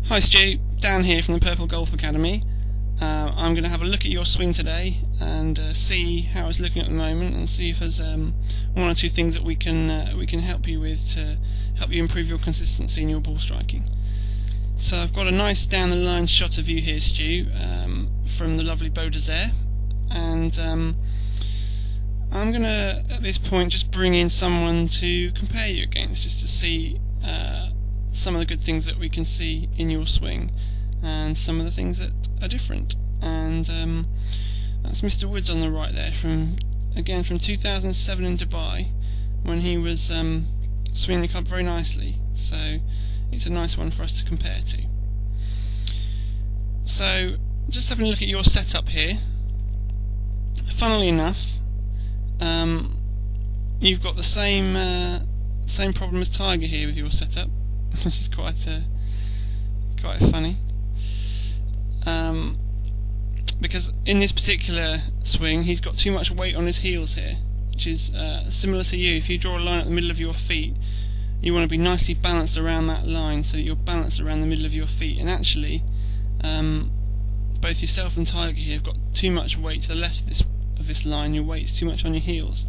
Hi Stu, Dan here from the Purple Golf Academy. I'm going to have a look at your swing today and see how it's looking at the moment, and see if there's one or two things that we can help you with to help you improve your consistency in your ball striking. So I've got a nice down the line shot of you here, Stu, from the lovely Beau d'Isère, and I'm going to at this point just bring in someone to compare you against, just to see some of the good things that we can see in your swing and some of the things that are different. And that's Mr. Woods on the right there, from 2007 in Dubai, when he was swinging the club very nicely. So it's a nice one for us to compare to. So just having a look at your setup here, funnily enough, you've got the same problem as Tiger here with your setup, which is quite funny. Because in this particular swing he's got too much weight on his heels here, which is similar to you. If you draw a line at the middle of your feet, you want to be nicely balanced around that line, so that you're balanced around the middle of your feet. And actually, both yourself and Tiger here have got too much weight to the left of this line. Your weight's too much on your heels.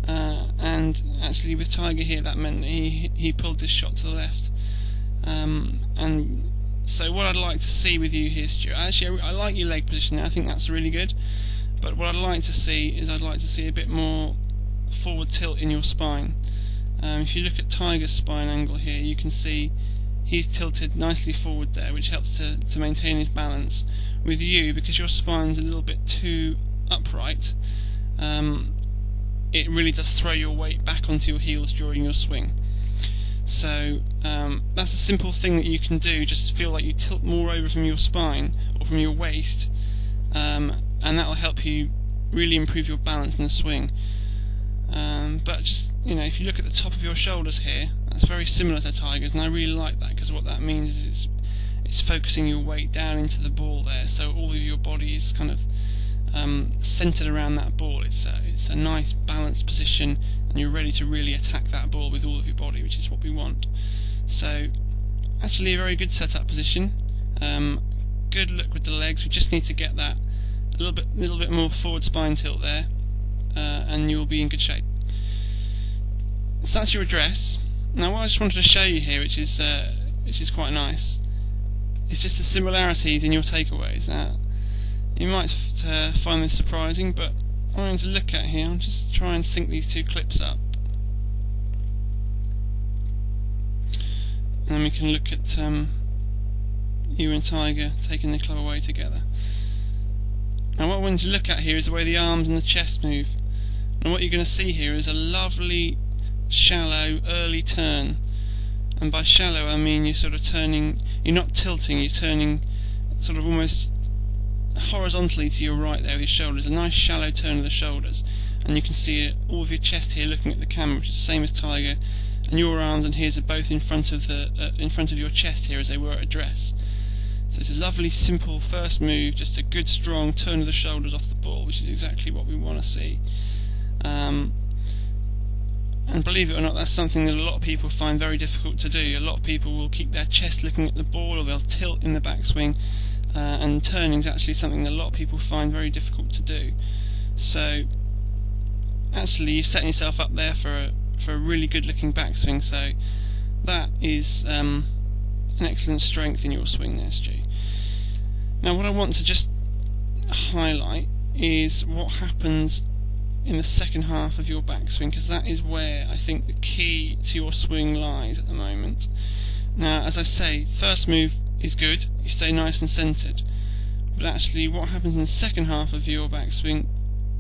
And actually with Tiger here, that meant that he pulled this shot to the left. And so what I'd like to see with you here, Stuart, actually I like your leg position there, I think that's really good, but what I'd like to see is a bit more forward tilt in your spine. If you look at Tiger's spine angle here, you can see he's tilted nicely forward there, which helps to maintain his balance. With you, because your spine's a little bit too upright, it really does throw your weight back onto your heels during your swing. So that's a simple thing that you can do. Just feel like you tilt more over from your spine or from your waist, and that will help you really improve your balance in the swing. But just, if you look at the top of your shoulders here, that's very similar to Tiger's, and I really like that, because what that means is it's focusing your weight down into the ball there, so all of your body is kind of centered around that ball. It's a nice balanced position, and you're ready to really attack that ball with all of your body, which is what we want. So actually a very good setup position. Good look with the legs. We just need to get that a little bit more forward spine tilt there, and you'll be in good shape. So that's your address. Now what I just wanted to show you here, which is quite nice, is just the similarities in your takeaways. You might find this surprising, but I'm going to look at here. I'll just try and sync these two clips up, and then we can look at you and Tiger taking the club away together. Now what I want you to look at here is the way the arms and the chest move. And what you're going to see here is a lovely shallow early turn. And by shallow I mean you're sort of turning, you're not tilting, you're turning sort of almost horizontally to your right there with your shoulders, a nice shallow turn of the shoulders, and you can see all of your chest here looking at the camera, which is the same as Tiger, and your arms and his are both in front of your chest here, as they were at address. So it's a lovely simple first move, just a good strong turn of the shoulders off the ball, which is exactly what we want to see. And believe it or not, that's something that a lot of people find very difficult to do. A lot of people will keep their chest looking at the ball, or they'll tilt in the backswing. And turning is actually something that a lot of people find very difficult to do. So actually you're setting yourself up there for a really good looking backswing, so that is an excellent strength in your swing there, Stu. Now what I want to just highlight is what happens in the second half of your backswing, because that is where I think the key to your swing lies at the moment. Now, as I say, first move is good, you stay nice and centered, but actually what happens in the second half of your backswing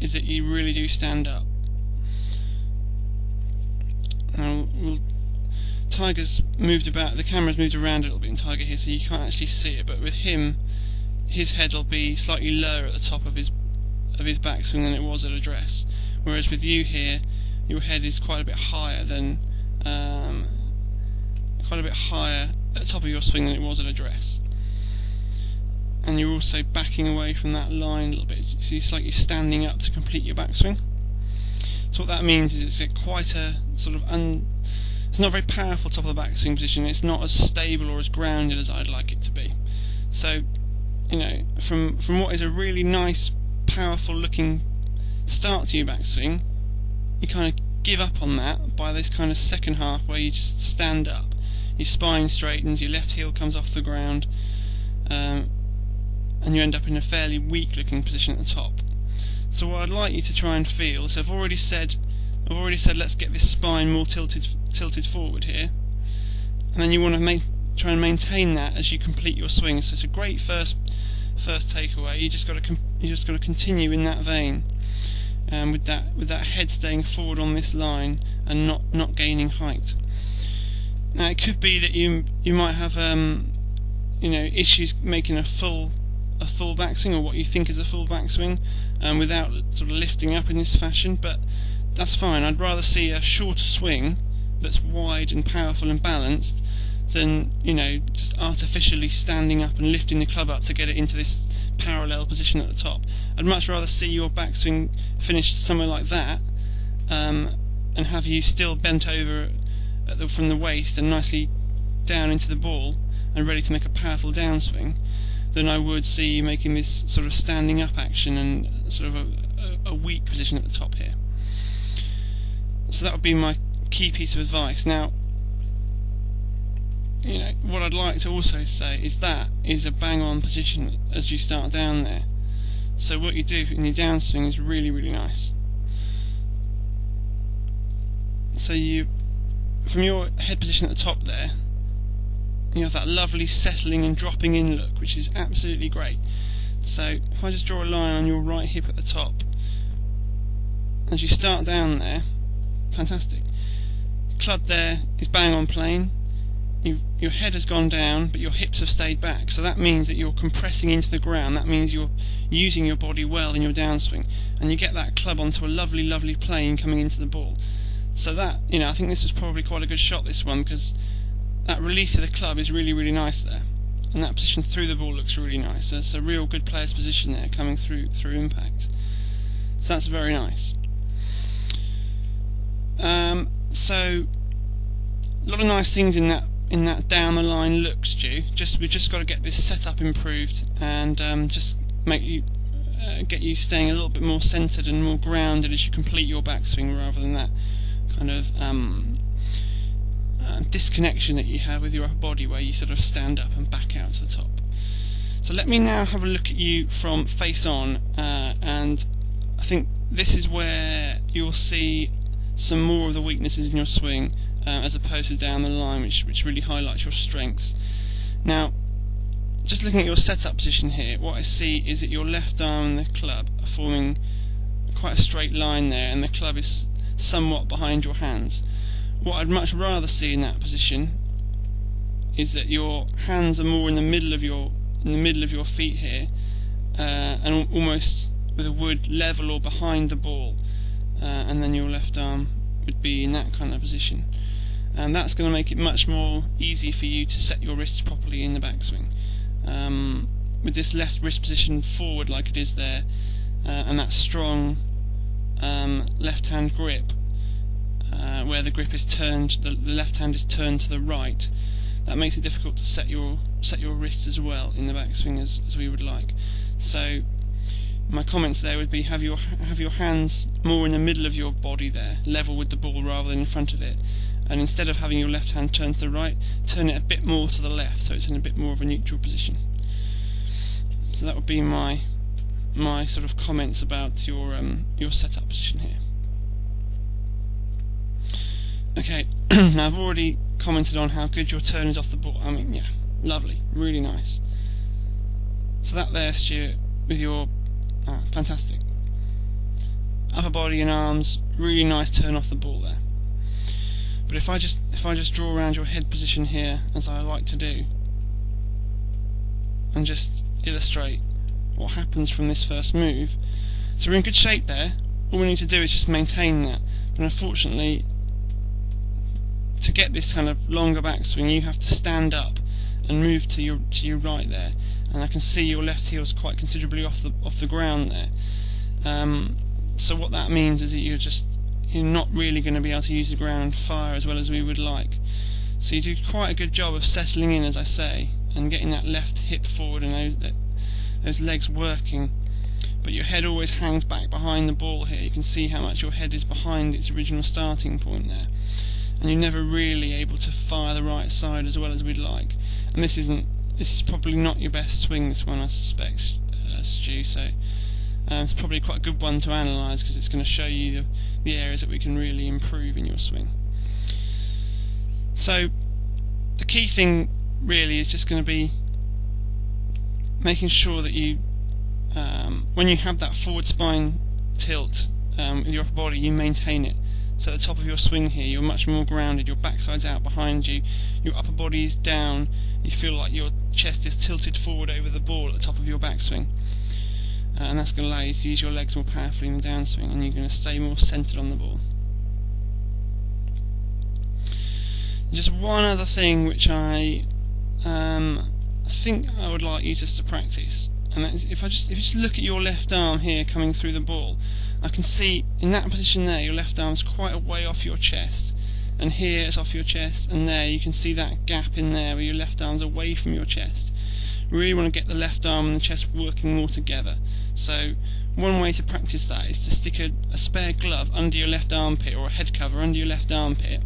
is that you really do stand up. Now, Tiger's moved about, the camera's moved around a little bit in Tiger here, so you can't actually see it, but with him, his head will be slightly lower at the top of his backswing than it was at address, whereas with you here, your head is quite a bit higher at the top of your swing than it was at address, and you're also backing away from that line a little bit, so it's like you're standing up to complete your backswing. So what that means is it's quite a sort of It's not a very powerful top of the backswing position. It's not as stable or as grounded as I'd like it to be. So, you know, from what is a really nice, powerful looking start to your backswing, you kind of give up on that by this kind of second half where you just stand up, your spine straightens, your left heel comes off the ground, and you end up in a fairly weak looking position at the top. So what I'd like you to try and feel, so I've already said let's get this spine more tilted forward here, and then you want to try and maintain that as you complete your swing. So it's a great first takeaway. You just got to continue in that vein, with that head staying forward on this line and not gaining height. Now it could be that you might have issues making a full backswing, or what you think is a full backswing, without sort of lifting up in this fashion, but that's fine. I'd rather see a shorter swing that's wide and powerful and balanced than, you know, just artificially standing up and lifting the club up to get it into this parallel position at the top. I'd much rather see your backswing finished somewhere like that, and have you still bent over from the waist and nicely down into the ball and ready to make a powerful downswing, than I would see you making this sort of standing up action and sort of a weak position at the top here. So that would be my key piece of advice. Now, you know, what I'd like to also say is that is a bang-on position as you start down there. So what you do in your downswing is really, really nice. So from your head position at the top there, you have that lovely settling and dropping in look, which is absolutely great. So if I just draw a line on your right hip at the top, as you start down there, fantastic. Club there is bang on plane. Your head has gone down, but your hips have stayed back. So that means that you're compressing into the ground. That means you're using your body well in your downswing, and you get that club onto a lovely, lovely plane coming into the ball. So that, you know, I think this was probably quite a good shot, this one, because that release of the club is really, really nice there, and that position through the ball looks really nice. So it's a real good player's position there, coming through impact. So that's very nice. So a lot of nice things in that down the line look, Stu. We've just got to get this setup improved, and just make you get you staying a little bit more centered and more grounded as you complete your backswing, rather than that kind of disconnection that you have with your upper body, where you sort of stand up and back out to the top. So let me now have a look at you from face on, and I think this is where you'll see some more of the weaknesses in your swing, as opposed to down the line, which really highlights your strengths. Now, just looking at your setup position here, what I see is that your left arm and the club are forming quite a straight line there, and the club is somewhat behind your hands. What I'd much rather see in that position is that your hands are more in the middle of your feet here, and almost with a wood level or behind the ball, and then your left arm would be in that kind of position, and that's going to make it much more easy for you to set your wrists properly in the backswing. With this left wrist position forward like it is there, and that strong left hand grip, where the grip is turned, the left hand is turned to the right, that makes it difficult to set your wrists as well in the backswing as we would like. So my comments there would be have your hands more in the middle of your body there, level with the ball rather than in front of it, and instead of having your left hand turned to the right, turn it a bit more to the left, so it's in a bit more of a neutral position. So that would be my sort of comments about your setup position here. Okay, now I've already commented on how good your turn is off the ball. I mean, yeah, lovely, really nice. So that there, Stuart, with your fantastic upper body and arms, really nice turn off the ball there. But if I just draw around your head position here, as I like to do, and just illustrate what happens from this first move, so we're in good shape there. All we need to do is just maintain that. But unfortunately, to get this kind of longer backswing, you have to stand up and move to your right there, and I can see your left heel is quite considerably off the ground there. So what that means is that you're not really going to be able to use the ground fire as well as we would like. So you do quite a good job of settling in, as I say, and getting that left hip forward and those legs working. But your head always hangs back behind the ball here. You can see how much your head is behind its original starting point there. And you're never really able to fire the right side as well as we'd like. And this is probably not your best swing, this one, I suspect, Stu. So it's probably quite a good one to analyse, because it's going to show you the areas that we can really improve in your swing. So the key thing really is just going to be making sure that you, when you have that forward spine tilt with your upper body, you maintain it. So at the top of your swing here, you're much more grounded, your backside's out behind you, your upper body is down, you feel like your chest is tilted forward over the ball at the top of your backswing. And that's going to allow you to use your legs more powerfully in the downswing, and you're going to stay more centred on the ball. Just one other thing which I think I would like you just to practice, and that is if you just look at your left arm here coming through the ball, I can see in that position there your left arm's quite a way off your chest, and here it's off your chest, and there you can see that gap in there where your left arm's away from your chest. We really want to get the left arm and the chest working more together. So one way to practice that is to stick a spare glove under your left armpit, or a head cover under your left armpit,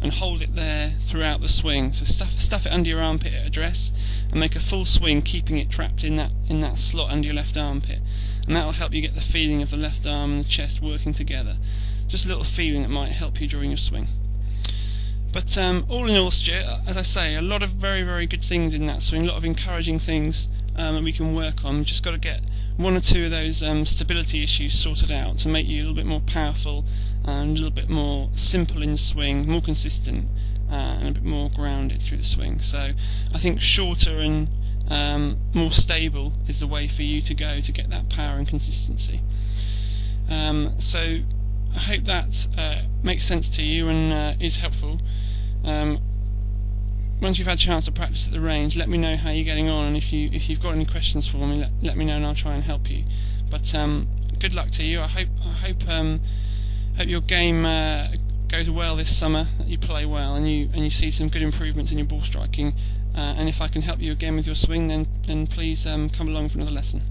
and hold it there throughout the swing. So stuff it under your armpit at address and make a full swing, keeping it trapped in that slot under your left armpit, and that will help you get the feeling of the left arm and the chest working together. Just a little feeling that might help you during your swing. But all in all, Stuart, as I say, a lot of very, very good things in that swing, a lot of encouraging things that we can work on. We've just got to get one or two of those stability issues sorted out to make you a little bit more powerful and a little bit more simple in the swing, more consistent, and a bit more grounded through the swing. So I think shorter and more stable is the way for you to go to get that power and consistency. So I hope that makes sense to you and is helpful. Once you've had a chance to practice at the range, let me know how you're getting on, and if you've got any questions for me, let me know and I'll try and help you. But good luck to you. I hope your game goes well this summer, that you play well and you see some good improvements in your ball striking. And if I can help you again with your swing, then please come along for another lesson.